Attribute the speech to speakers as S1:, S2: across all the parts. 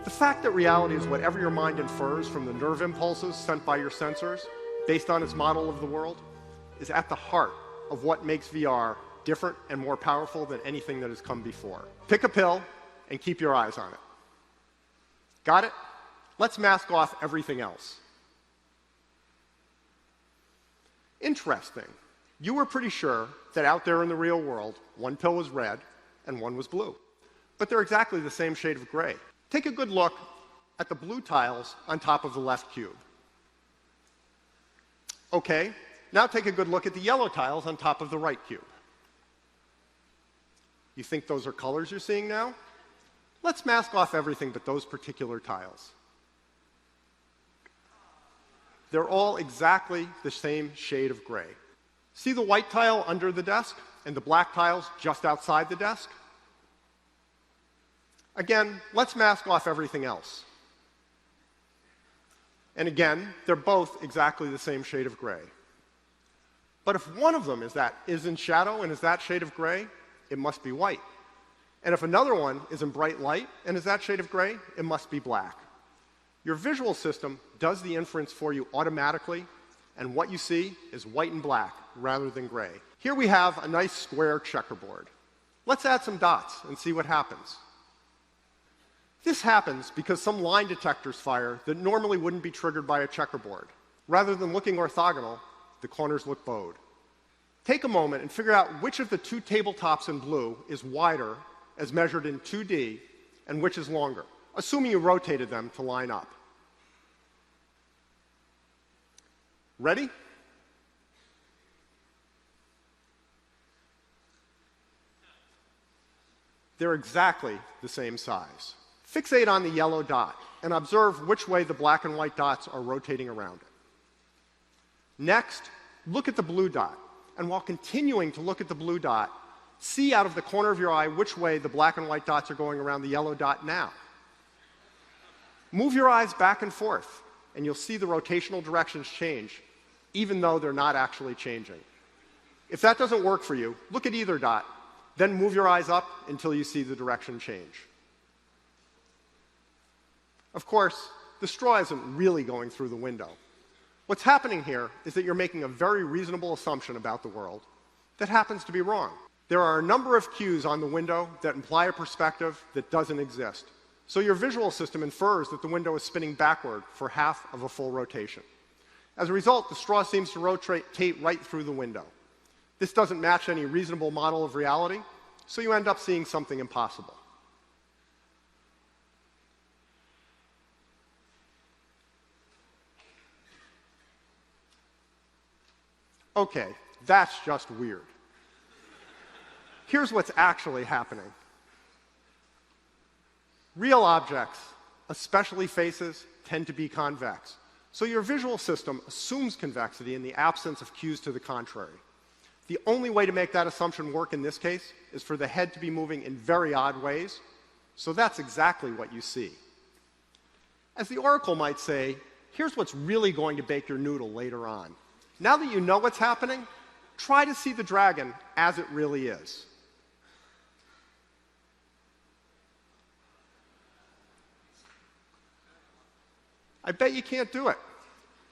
S1: The fact that reality is whatever your mind infers from the nerve impulses sent by your sensors, based on its model of the world, is at the heart of what makes VR different and more powerful than anything that has come before. Pick a pill and keep your eyes on it. Got it? Let's mask off everything else. Interesting. You were pretty sure that out there in the real world, one pill was red and one was blue. But they're exactly the same shade of gray. Take a good look at the blue tiles on top of the left cube. Okay, now take a good look at the yellow tiles on top of the right cube. You think those are colors you're seeing now? Let's mask off everything but those particular tiles. They're all exactly the same shade of gray. See the white tile under the desk and the black tiles just outside the desk? Again, let's mask off everything else. And again, they're both exactly the same shade of gray. But if one of them is in shadow and is that shade of gray, it must be white. And if another one is in bright light and is that shade of gray, it must be black. Your visual system does the inference for you automatically, and what you see is white and black rather than gray. Here we have a nice square checkerboard. Let's add some dots and see what happens. This happens because some line detectors fire that normally wouldn't be triggered by a checkerboard. Rather than looking orthogonal, the corners look bowed. Take a moment and figure out which of the two tabletops in blue is wider as measured in 2D and which is longer, assuming you rotated them to line up. Ready? They're exactly the same size. Fixate on the yellow dot and observe which way the black and white dots are rotating around it. Next, look at the blue dot, and while continuing to look at the blue dot, see out of the corner of your eye which way the black and white dots are going around the yellow dot now. Move your eyes back and forth, and you'll see the rotational directions change, even though they're not actually changing. If that doesn't work for you, look at either dot, then move your eyes up until you see the direction change. Of course, the straw isn't really going through the window. What's happening here is that you're making a very reasonable assumption about the world that happens to be wrong. There are a number of cues on the window that imply a perspective that doesn't exist. So your visual system infers that the window is spinning backward for half of a full rotation. As a result, the straw seems to rotate right through the window. This doesn't match any reasonable model of reality, so you end up seeing something impossible. Okay, that's just weird. Here's what's actually happening. Real objects, especially faces, tend to be convex. So your visual system assumes convexity in the absence of cues to the contrary. The only way to make that assumption work in this case is for the head to be moving in very odd ways, so that's exactly what you see. As the oracle might say, here's what's really going to bake your noodle later on. Now that you know what's happening, try to see the dragon as it really is. I bet you can't do it.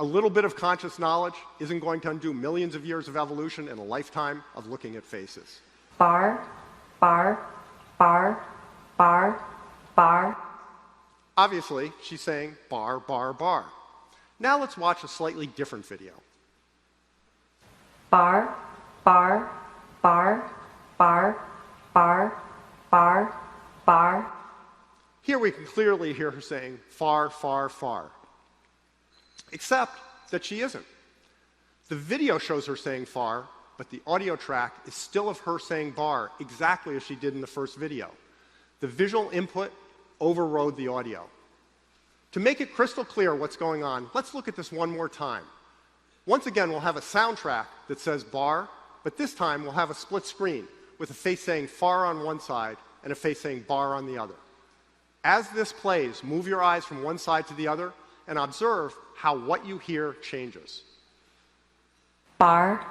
S1: A little bit of conscious knowledge isn't going to undo millions of years of evolution and a lifetime of looking at faces.
S2: Bar, bar, bar, bar, bar.
S1: Obviously, she's saying bar, bar, bar. Now let's watch a slightly different video.
S2: Bar, bar, bar, bar, bar, bar, bar.
S1: Here we can clearly hear her saying far, far, far. Except that she isn't. The video shows her saying far, but the audio track is still of her saying bar exactly as she did in the first video. The visual input overrode the audio. To make it crystal clear what's going on, let's look at this one more time. Once again, we'll have a soundtrack that says bar, but this time we'll have a split screen with a face saying far on one side and a face saying bar on the other. As this plays, move your eyes from one side to the other and observe how what you hear changes.
S2: Bar,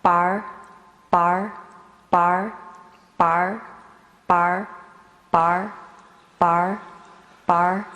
S2: bar, bar, bar, bar, bar, bar, bar, bar.